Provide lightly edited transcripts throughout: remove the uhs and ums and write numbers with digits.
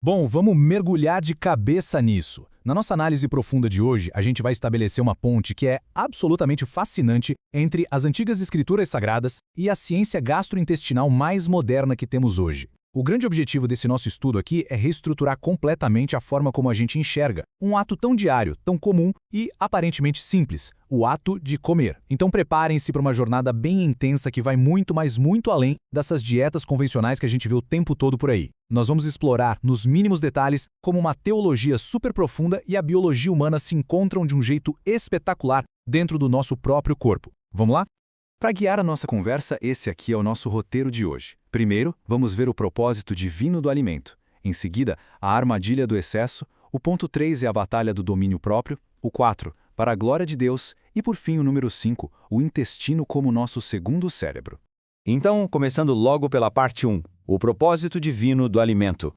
Bom, vamos mergulhar de cabeça nisso. Na nossa análise profunda de hoje, a gente vai estabelecer uma ponte que é absolutamente fascinante entre as antigas escrituras sagradas e a ciência gastrointestinal mais moderna que temos hoje. O grande objetivo desse nosso estudo aqui é reestruturar completamente a forma como a gente enxerga um ato tão diário, tão comum e aparentemente simples, o ato de comer. Então preparem-se para uma jornada bem intensa que vai muito, mas muito além dessas dietas convencionais que a gente vê o tempo todo por aí. Nós vamos explorar, nos mínimos detalhes, como uma teologia super profunda e a biologia humana se encontram de um jeito espetacular dentro do nosso próprio corpo. Vamos lá? Para guiar a nossa conversa, esse aqui é o nosso roteiro de hoje. Primeiro, vamos ver o propósito divino do alimento. Em seguida, a armadilha do excesso. O ponto 3 é a batalha do domínio próprio. O 4, para a glória de Deus. E por fim, o número 5, o intestino como nosso segundo cérebro. Então, começando logo pela parte 1, o propósito divino do alimento.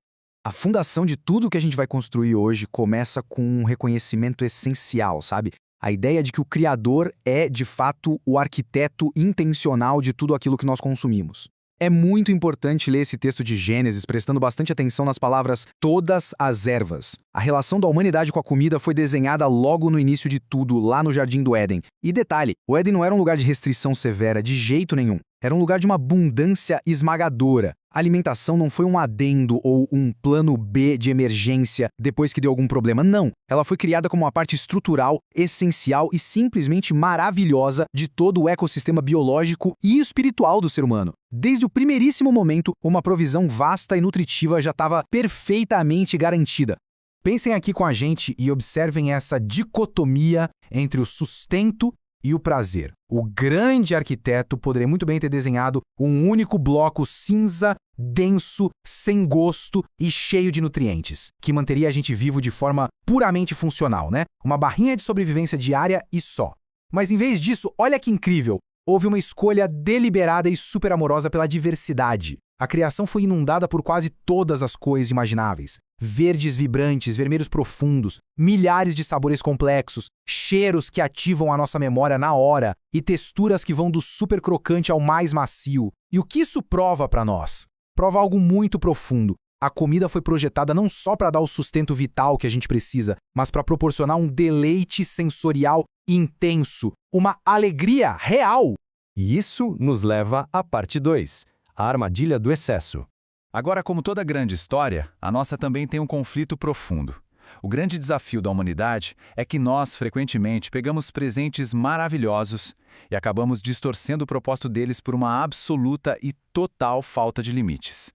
A fundação de tudo que a gente vai construir hoje começa com um reconhecimento essencial, sabe? A ideia de que o Criador é, de fato, o arquiteto intencional de tudo aquilo que nós consumimos. É muito importante ler esse texto de Gênesis prestando bastante atenção nas palavras todas as ervas. A relação da humanidade com a comida foi desenhada logo no início de tudo, lá no Jardim do Éden. E detalhe, o Éden não era um lugar de restrição severa, de jeito nenhum. Era um lugar de uma abundância esmagadora. A alimentação não foi um adendo ou um plano B de emergência depois que deu algum problema. Não. Ela foi criada como uma parte estrutural, essencial e simplesmente maravilhosa de todo o ecossistema biológico e espiritual do ser humano. Desde o primeiríssimo momento, uma provisão vasta e nutritiva já estava perfeitamente garantida. Pensem aqui com a gente e observem essa dicotomia entre o sustento e o prazer. O grande arquiteto poderia muito bem ter desenhado um único bloco cinza, denso, sem gosto e cheio de nutrientes, que manteria a gente vivo de forma puramente funcional, né? Uma barrinha de sobrevivência diária e só. Mas em vez disso, olha que incrível! Houve uma escolha deliberada e super amorosa pela diversidade. A criação foi inundada por quase todas as cores imagináveis. Verdes vibrantes, vermelhos profundos, milhares de sabores complexos, cheiros que ativam a nossa memória na hora e texturas que vão do super crocante ao mais macio. E o que isso prova para nós? Prova algo muito profundo. A comida foi projetada não só para dar o sustento vital que a gente precisa, mas para proporcionar um deleite sensorial intenso, uma alegria real. E isso nos leva à parte 2, a armadilha do excesso. Agora, como toda grande história, a nossa também tem um conflito profundo. O grande desafio da humanidade é que nós, frequentemente, pegamos presentes maravilhosos e acabamos distorcendo o propósito deles por uma absoluta e total falta de limites.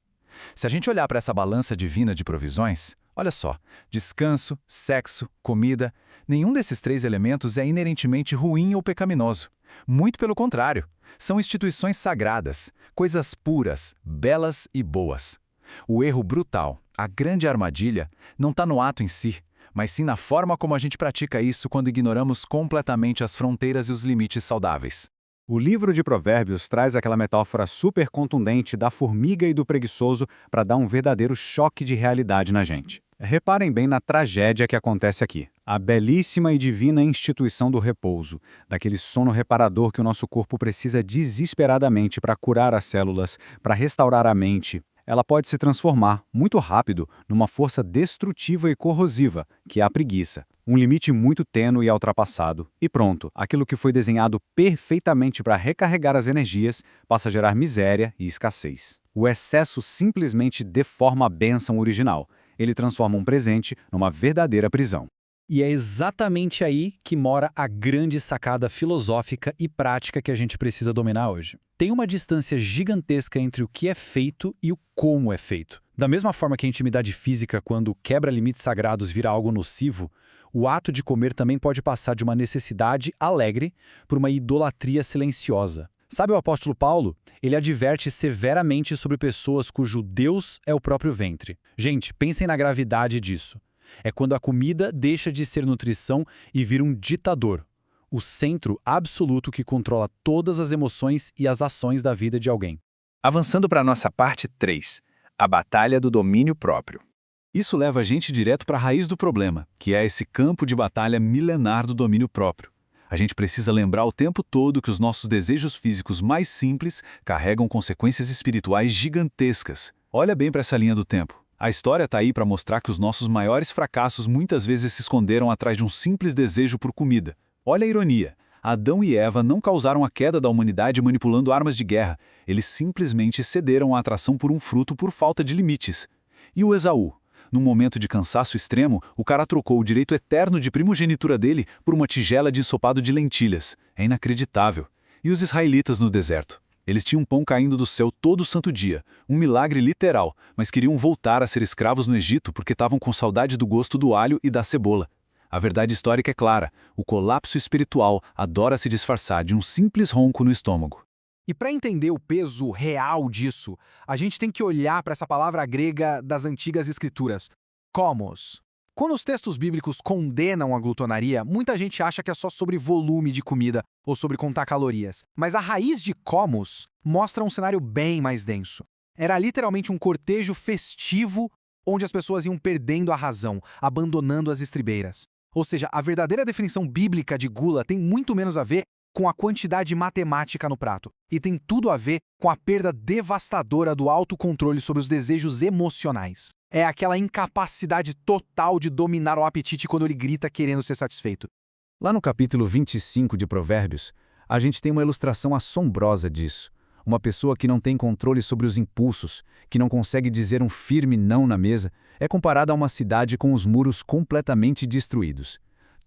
Se a gente olhar para essa balança divina de provisões, olha só, descanso, sexo, comida, nenhum desses 3 elementos é inerentemente ruim ou pecaminoso. Muito pelo contrário, são instituições sagradas, coisas puras, belas e boas. O erro brutal, a grande armadilha, não está no ato em si, mas sim na forma como a gente pratica isso quando ignoramos completamente as fronteiras e os limites saudáveis. O livro de Provérbios traz aquela metáfora super contundente da formiga e do preguiçoso para dar um verdadeiro choque de realidade na gente. Reparem bem na tragédia que acontece aqui. A belíssima e divina instituição do repouso, daquele sono reparador que o nosso corpo precisa desesperadamente para curar as células, para restaurar a mente, ela pode se transformar, muito rápido, numa força destrutiva e corrosiva, que é a preguiça. Um limite muito tênue e ultrapassado. E pronto, aquilo que foi desenhado perfeitamente para recarregar as energias passa a gerar miséria e escassez. O excesso simplesmente deforma a bênção original. Ele transforma um presente numa verdadeira prisão. E é exatamente aí que mora a grande sacada filosófica e prática que a gente precisa dominar hoje. Tem uma distância gigantesca entre o que é feito e o como é feito. Da mesma forma que a intimidade física, quando quebra limites sagrados, vira algo nocivo, o ato de comer também pode passar de uma necessidade alegre por uma idolatria silenciosa. Sabe o apóstolo Paulo? Ele adverte severamente sobre pessoas cujo Deus é o próprio ventre. Gente, pensem na gravidade disso. É quando a comida deixa de ser nutrição e vira um ditador, o centro absoluto que controla todas as emoções e as ações da vida de alguém. Avançando para a nossa parte 3, a batalha do domínio próprio. Isso leva a gente direto para a raiz do problema, que é esse campo de batalha milenar do domínio próprio. A gente precisa lembrar o tempo todo que os nossos desejos físicos mais simples carregam consequências espirituais gigantescas. Olha bem para essa linha do tempo. A história está aí para mostrar que os nossos maiores fracassos muitas vezes se esconderam atrás de um simples desejo por comida. Olha a ironia. Adão e Eva não causaram a queda da humanidade manipulando armas de guerra. Eles simplesmente cederam à atração por um fruto por falta de limites. E o Esaú? Num momento de cansaço extremo, o cara trocou o direito eterno de primogenitura dele por uma tigela de ensopado de lentilhas. É inacreditável. E os israelitas no deserto? Eles tinham pão caindo do céu todo santo dia, um milagre literal, mas queriam voltar a ser escravos no Egito porque estavam com saudade do gosto do alho e da cebola. A verdade histórica é clara, o colapso espiritual adora se disfarçar de um simples ronco no estômago. E para entender o peso real disso, a gente tem que olhar para essa palavra grega das antigas escrituras, komos. Quando os textos bíblicos condenam a glutonaria, muita gente acha que é só sobre volume de comida ou sobre contar calorias. Mas a raiz de komos mostra um cenário bem mais denso. Era literalmente um cortejo festivo onde as pessoas iam perdendo a razão, abandonando as estribeiras. Ou seja, a verdadeira definição bíblica de gula tem muito menos a ver com a quantidade matemática no prato, e tem tudo a ver com a perda devastadora do autocontrole sobre os desejos emocionais. É aquela incapacidade total de dominar o apetite quando ele grita querendo ser satisfeito. Lá no capítulo 25 de Provérbios, a gente tem uma ilustração assombrosa disso. Uma pessoa que não tem controle sobre os impulsos, que não consegue dizer um firme não na mesa, é comparada a uma cidade com os muros completamente destruídos.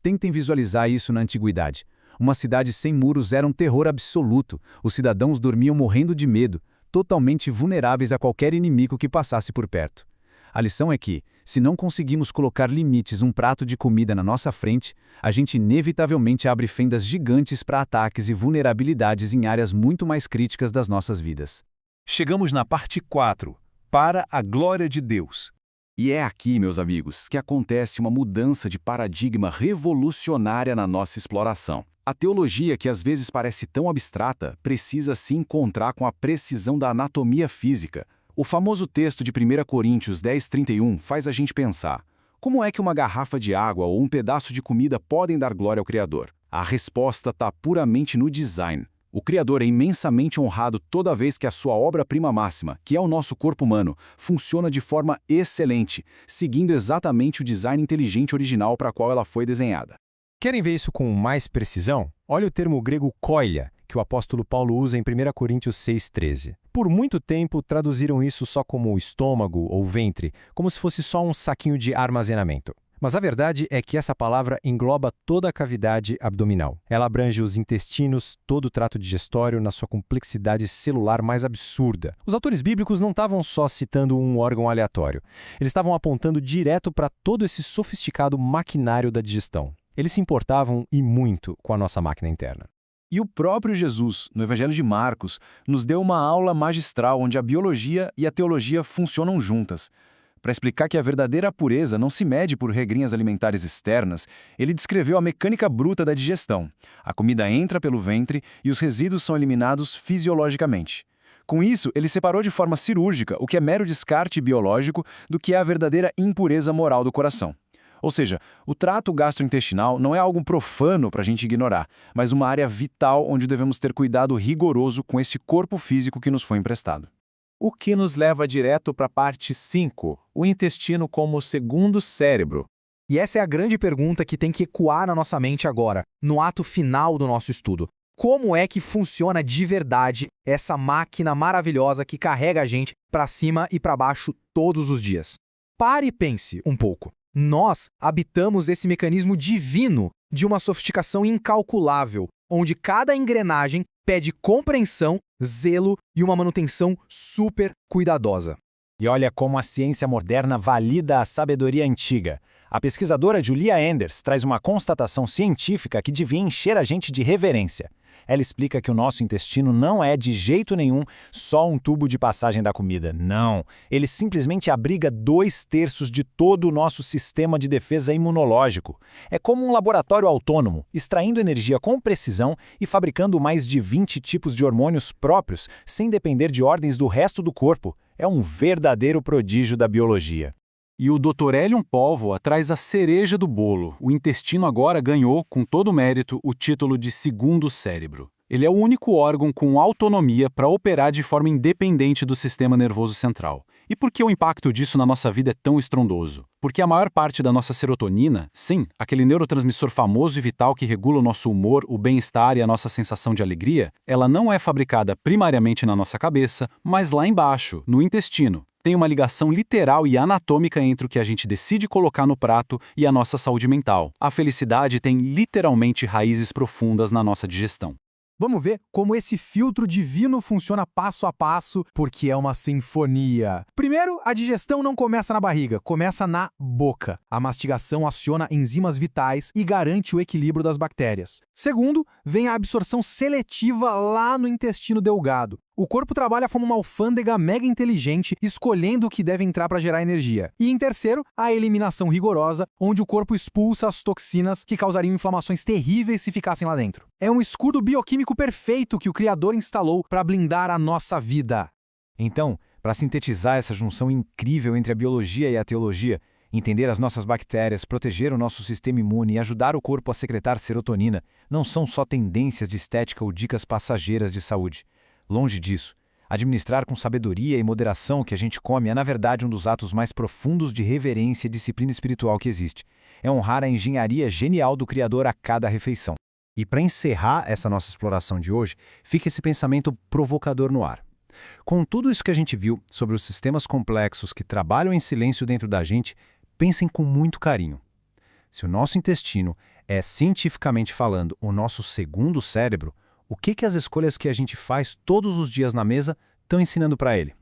Tentem visualizar isso na antiguidade. Uma cidade sem muros era um terror absoluto. Os cidadãos dormiam morrendo de medo, totalmente vulneráveis a qualquer inimigo que passasse por perto. A lição é que, se não conseguimos colocar limites um prato de comida na nossa frente, a gente inevitavelmente abre fendas gigantes para ataques e vulnerabilidades em áreas muito mais críticas das nossas vidas. Chegamos na parte 4, para a glória de Deus. E é aqui, meus amigos, que acontece uma mudança de paradigma revolucionária na nossa exploração. A teologia, que às vezes parece tão abstrata, precisa se encontrar com a precisão da anatomia física. O famoso texto de 1 Coríntios 10:31 faz a gente pensar: como é que uma garrafa de água ou um pedaço de comida podem dar glória ao Criador? A resposta está puramente no design. O Criador é imensamente honrado toda vez que a sua obra-prima máxima, que é o nosso corpo humano, funciona de forma excelente, seguindo exatamente o design inteligente original para a qual ela foi desenhada. Querem ver isso com mais precisão? Olha o termo grego koilia, que o apóstolo Paulo usa em 1 Coríntios 6:13. Por muito tempo, traduziram isso só como estômago ou ventre, como se fosse só um saquinho de armazenamento. Mas a verdade é que essa palavra engloba toda a cavidade abdominal. Ela abrange os intestinos, todo o trato digestório na sua complexidade celular mais absurda. Os autores bíblicos não estavam só citando um órgão aleatório. Eles estavam apontando direto para todo esse sofisticado maquinário da digestão. Eles se importavam e muito com a nossa máquina interna. E o próprio Jesus, no Evangelho de Marcos, nos deu uma aula magistral onde a biologia e a teologia funcionam juntas. Para explicar que a verdadeira pureza não se mede por regrinhas alimentares externas, ele descreveu a mecânica bruta da digestão. A comida entra pelo ventre e os resíduos são eliminados fisiologicamente. Com isso, ele separou de forma cirúrgica o que é mero descarte biológico do que é a verdadeira impureza moral do coração. Ou seja, o trato gastrointestinal não é algo profano para a gente ignorar, mas uma área vital onde devemos ter cuidado rigoroso com esse corpo físico que nos foi emprestado. O que nos leva direto para a parte 5, o intestino como o segundo cérebro. E essa é a grande pergunta que tem que ecoar na nossa mente agora, no ato final do nosso estudo. Como é que funciona de verdade essa máquina maravilhosa que carrega a gente para cima e para baixo todos os dias? Pare e pense um pouco. Nós habitamos esse mecanismo divino de uma sofisticação incalculável, onde cada engrenagem pede compreensão, zelo e uma manutenção super cuidadosa. E olha como a ciência moderna valida a sabedoria antiga. A pesquisadora Julia Enders traz uma constatação científica que devia encher a gente de reverência. Ela explica que o nosso intestino não é, de jeito nenhum, só um tubo de passagem da comida. Não. Ele simplesmente abriga 2/3 de todo o nosso sistema de defesa imunológico. É como um laboratório autônomo, extraindo energia com precisão e fabricando mais de 20 tipos de hormônios próprios, sem depender de ordens do resto do corpo. É um verdadeiro prodígio da biologia. E o Dr. Elion Póvoa traz a cereja do bolo. O intestino agora ganhou, com todo o mérito, o título de segundo cérebro. Ele é o único órgão com autonomia para operar de forma independente do sistema nervoso central. E por que o impacto disso na nossa vida é tão estrondoso? Porque a maior parte da nossa serotonina, sim, aquele neurotransmissor famoso e vital que regula o nosso humor, o bem-estar e a nossa sensação de alegria, ela não é fabricada primariamente na nossa cabeça, mas lá embaixo, no intestino. Tem uma ligação literal e anatômica entre o que a gente decide colocar no prato e a nossa saúde mental. A felicidade tem literalmente raízes profundas na nossa digestão. Vamos ver como esse filtro divino funciona passo a passo, porque é uma sinfonia. Primeiro, a digestão não começa na barriga, começa na boca. A mastigação aciona enzimas vitais e garante o equilíbrio das bactérias. Segundo, vem a absorção seletiva lá no intestino delgado. O corpo trabalha como uma alfândega mega inteligente, escolhendo o que deve entrar para gerar energia. E em terceiro, a eliminação rigorosa, onde o corpo expulsa as toxinas que causariam inflamações terríveis se ficassem lá dentro. É um escudo bioquímico perfeito que o Criador instalou para blindar a nossa vida. Então, para sintetizar essa junção incrível entre a biologia e a teologia, entender as nossas bactérias, proteger o nosso sistema imune e ajudar o corpo a secretar serotonina não são só tendências de estética ou dicas passageiras de saúde. Longe disso, administrar com sabedoria e moderação o que a gente come é, na verdade, um dos atos mais profundos de reverência e disciplina espiritual que existe. É honrar a engenharia genial do Criador a cada refeição. E para encerrar essa nossa exploração de hoje, fica esse pensamento provocador no ar. Com tudo isso que a gente viu sobre os sistemas complexos que trabalham em silêncio dentro da gente, pensem com muito carinho. Se o nosso intestino é, cientificamente falando, o nosso segundo cérebro, o que as escolhas que a gente faz todos os dias na mesa estão ensinando para ele?